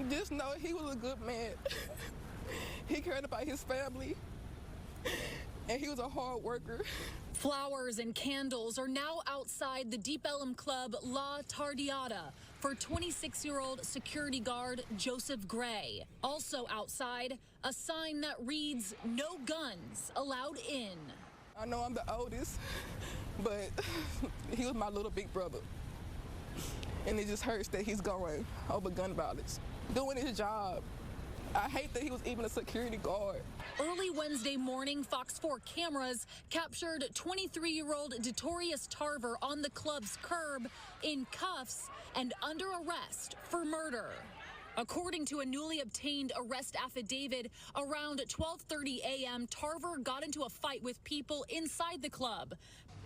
Just know he was a good man. He cared about his family, and he was a hard worker. Flowers and candles are now outside the Deep Ellum Club La Tardiata for 26-year-old security guard Joseph Gray. Also outside, a sign that reads, "No guns allowed in." I know I'm the oldest, but he was my little big brother. And it just hurts that he's going over gun violence, doing his job. I hate that he was even a security guard. Early Wednesday morning, Fox 4 cameras captured 23-year-old Detorius Tarver on the club's curb in cuffs and under arrest for murder. According to a newly obtained arrest affidavit, around 12:30 a.m., Tarver got into a fight with people inside the club.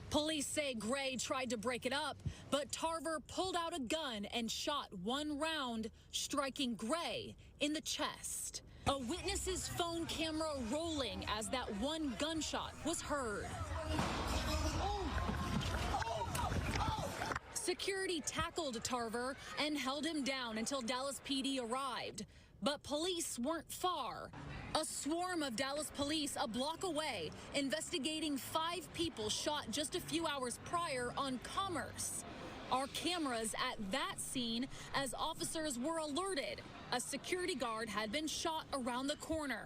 Police say Gray tried to break it up, but Tarver pulled out a gun and shot one round, striking Gray in the chest. A witness's phone camera rolling as that one gunshot was heard. Security tackled Tarver and held him down until Dallas PD arrived. But police weren't far. A swarm of Dallas police a block away investigating 5 people shot just a few hours prior on Commerce. Our cameras at that scene as officers were alerted. A security guard had been shot around the corner.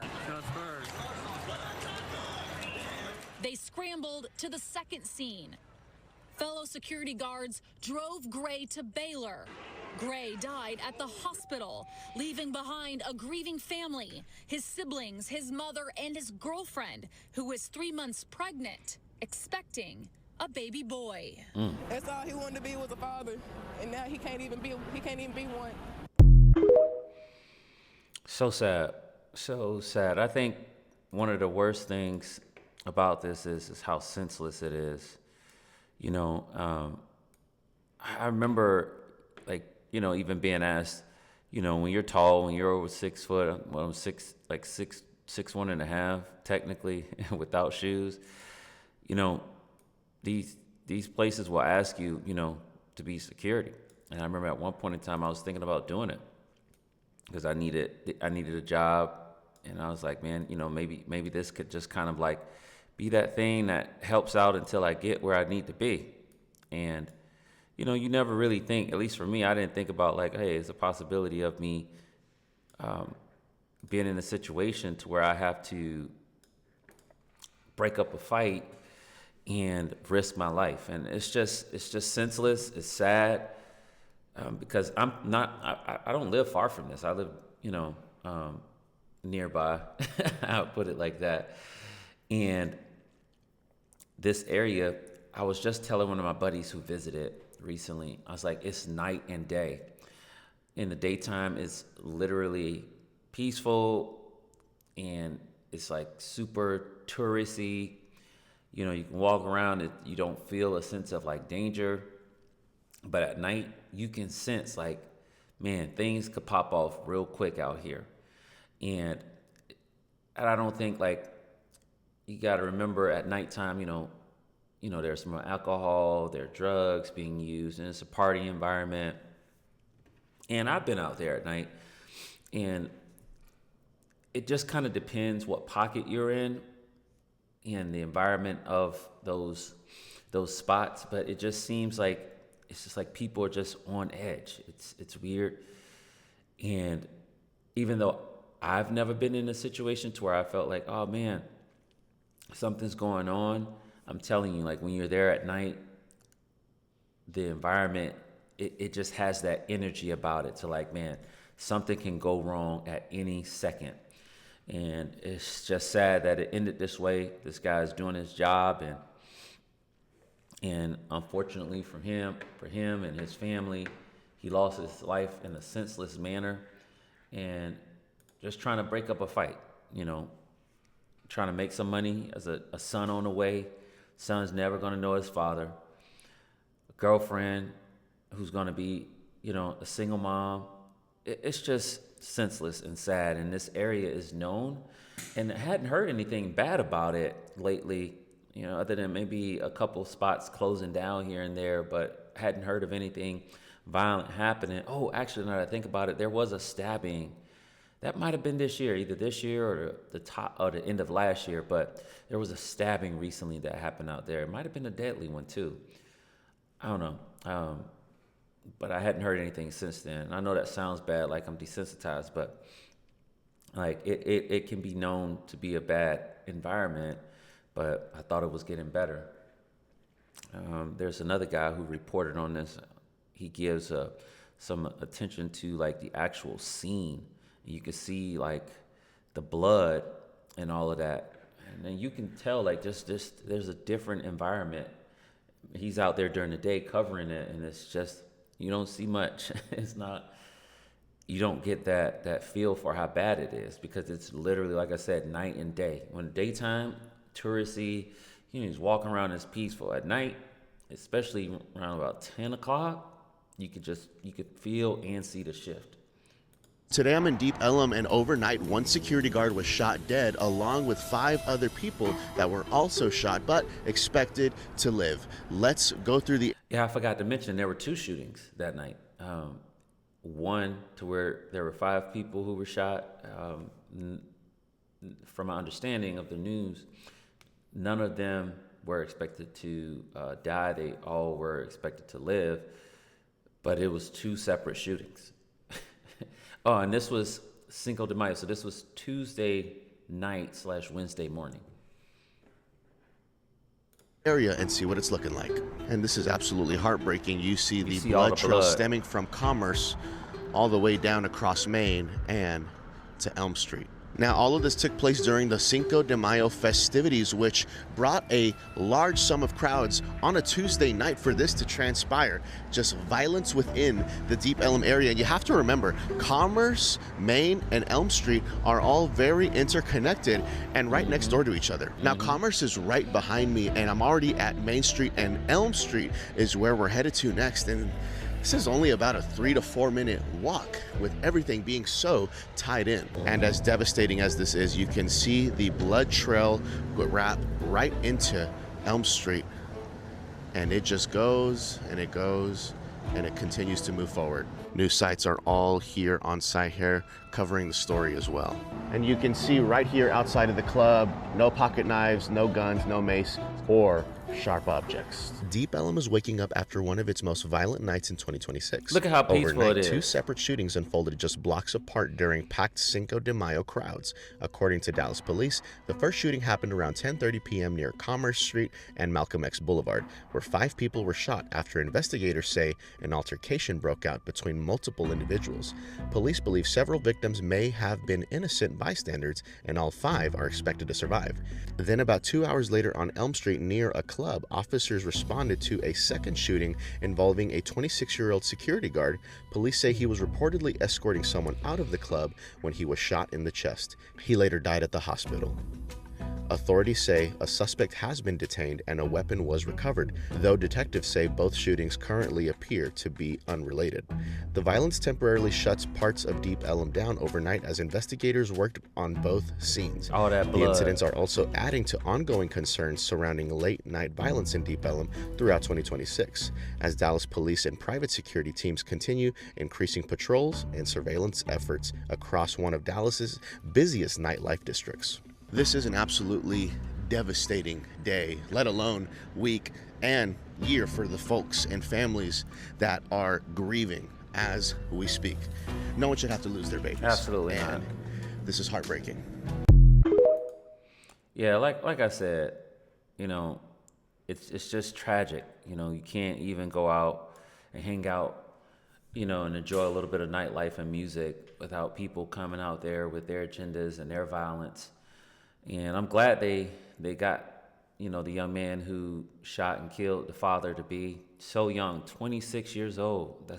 They scrambled to the second scene. Fellow security guards drove Gray to Baylor. Gray died at the hospital, leaving behind a grieving family, his siblings, his mother, and his girlfriend, who was 3 months pregnant, expecting a baby boy. That's all he wanted to be, was a father, and now he can't even be one. So sad. So sad. I think one of the worst things about this is how senseless it is. You know, I remember, like, you know, even being asked, you know, when you're tall, when you're over 6 foot, well, I'm six, 1.5, technically, without shoes, you know, these places will ask you, you know, to be security. And I remember at one point in time, I was thinking about doing it because I needed a job, and I was like, man, you know, maybe this could just kind of like be that thing that helps out until I get where I need to be. And, you know, you never really think, at least for me, I didn't think about like, hey, it's a possibility of me being in a situation to where I have to break up a fight and risk my life. And it's just senseless. It's sad because I don't live far from this. I live, you know, nearby. I'll put it like that. And this area, I was just telling one of my buddies who visited recently, I was like, it's night and day. In the daytime, it's literally peaceful and it's like super touristy. You know, you can walk around and you don't feel a sense of like danger. But at night, you can sense like, man, things could pop off real quick out here. And I don't think like, you got to remember at nighttime, you know, there's some alcohol, there are drugs being used, and it's a party environment. And I've been out there at night, and it just kind of depends what pocket you're in and the environment of those spots. But it just seems like it's just like people are just on edge. It's weird. And even though I've never been in a situation to where I felt like, oh man, something's going on, I'm telling you, like when you're there at night, the environment, it just has that energy about it to like, man, something can go wrong at any second. And it's just sad that it ended this way. This guy's doing his job, and unfortunately for him and his family, he lost his life in a senseless manner and just trying to break up a fight, you know, trying to make some money as a son on the way. Son's never going to know his father. A girlfriend who's going to be, you know, a single mom. It's just senseless and sad. And this area is known. And I hadn't heard anything bad about it lately, you know, other than maybe a couple spots closing down here and there, but hadn't heard of anything violent happening. Oh, actually, now that I think about it, there was a stabbing. That might have been this year, either this year or the top or the end of last year. But there was a stabbing recently that happened out there. It might have been a deadly one too. I don't know. But I hadn't heard anything since then. I know that sounds bad, like I'm desensitized, but like it can be known to be a bad environment, but I thought it was getting better. There's another guy who reported on this. He gives some attention to like the actual scene. You can see like the blood and all of that, and then you can tell like just there's a different environment. He's out there during the day covering it, and it's just you don't see much. It's not. You don't get that feel for how bad it is because it's literally, like I said, night and day. When daytime, touristy, he's walking around as peaceful. At night, especially around about 10 o'clock, you could feel and see the shift. Today I'm in Deep Ellum, and overnight one security guard was shot dead along with 5 other people that were also shot but expected to live. Let's go through the... Yeah, I forgot to mention there were 2 shootings that night. One to where there were 5 people who were shot. From my understanding of the news, none of them were expected to die. They all were expected to live, but it was 2 separate shootings. Oh, and this was Cinco de Mayo, so this was Tuesday night / Wednesday morning. Area and see what it's looking like. And this is absolutely heartbreaking. You see the all blood the trail blood stemming from Commerce all the way down across Main and to Elm Street. Now, all of this took place during the Cinco de Mayo festivities, which brought a large sum of crowds on a Tuesday night for this to transpire. Just violence within the Deep Ellum area. And you have to remember, Commerce, Main, and Elm Street are all very interconnected and right next door to each other. Now, Commerce is right behind me, and I'm already at Main Street, and Elm Street is where we're headed to next. And this is only about a 3 to 4 minute walk with everything being so tied in. And as devastating as this is, you can see the blood trail wrap right into Elm Street. And it just goes and it goes and it continues to move forward. News sites are all here on site here covering the story as well. And you can see right here outside of the club, no pocket knives, no guns, no mace, or sharp objects. Deep Ellum is waking up after one of its most violent nights in 2026. Look at how peaceful Overnight, it is. 2 separate shootings unfolded just blocks apart during packed Cinco de Mayo crowds. According to Dallas police, the first shooting happened around 10:30 p.m. near Commerce Street and Malcolm X Boulevard, where 5 people were shot after investigators say an altercation broke out between multiple individuals. Police believe several victims may have been innocent bystanders, and all 5 are expected to survive. Then about 2 hours later on Elm Street near a club, officers responded to a second shooting involving a 26-year-old security guard. Police say he was reportedly escorting someone out of the club when he was shot in the chest. He later died at the hospital. Authorities say a suspect has been detained and a weapon was recovered, though detectives say both shootings currently appear to be unrelated. The violence temporarily shuts parts of Deep Ellum down overnight as investigators worked on both scenes. All that blood. The incidents are also adding to ongoing concerns surrounding late-night violence in Deep Ellum throughout 2026, as Dallas police and private security teams continue increasing patrols and surveillance efforts across one of Dallas's busiest nightlife districts. This is an absolutely devastating day, let alone week and year for the folks and families that are grieving as we speak. No one should have to lose their babies. Absolutely and not. This is heartbreaking. Yeah, like I said, it's just tragic. You can't even go out and hang out, and enjoy a little bit of nightlife and music without people coming out there with their agendas and their violence. And I'm glad they got, the young man who shot and killed the father to be so young, 26 years old.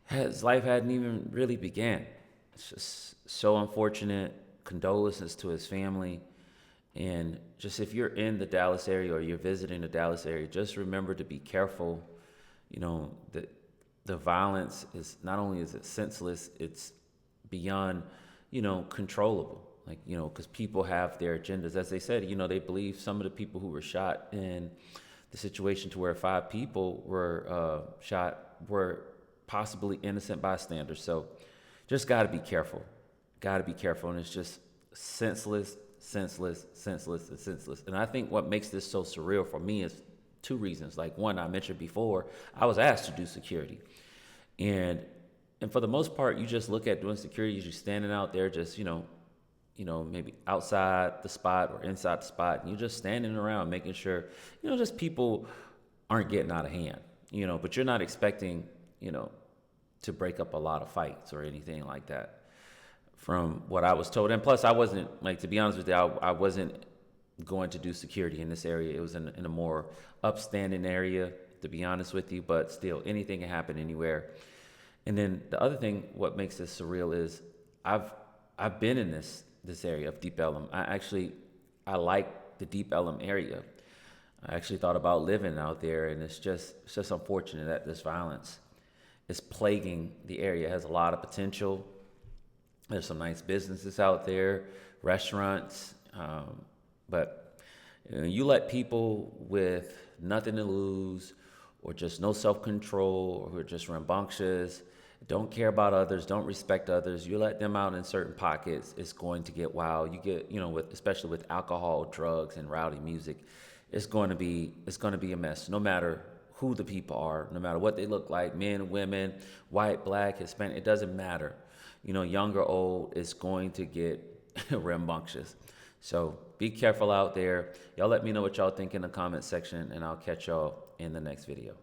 His life hadn't even really began. It's just so unfortunate. Condolences to his family. And just if you're in the Dallas area or you're visiting the Dallas area, just remember to be careful. The violence is not only is it senseless, it's beyond, controllable. Because people have their agendas. As they said, they believe some of the people who were shot in the situation to where 5 people were shot were possibly innocent bystanders. So just got to be careful. Got to be careful. And it's just senseless. And I think what makes this so surreal for me is 2 reasons. Like, one, I mentioned before, I was asked to do security. And for the most part, you just look at doing security, you're standing out there just, maybe outside the spot or inside the spot, and you're just standing around making sure, just people aren't getting out of hand, but you're not expecting, to break up a lot of fights or anything like that from what I was told. And plus, I wasn't, like, to be honest with you, I wasn't going to do security in this area. It was in a more upstanding area, to be honest with you, but still, anything can happen anywhere. And then the other thing, what makes this surreal is I've been in this area of Deep Ellum. I like the Deep Ellum area. I actually thought about living out there, and it's just unfortunate that this violence is plaguing the area. It has a lot of potential. There's some nice businesses out there, restaurants, but you let people with nothing to lose, or just no self-control, or who are just rambunctious, don't care about others, don't respect others, you let them out in certain pockets, it's going to get wild. You get, especially with alcohol, drugs, and rowdy music, it's going to be a mess, no matter who the people are, no matter what they look like, men, women, white, black, Hispanic, it doesn't matter. Young or old, it's going to get rambunctious. So be careful out there. Y'all let me know what y'all think in the comment section, and I'll catch y'all in the next video.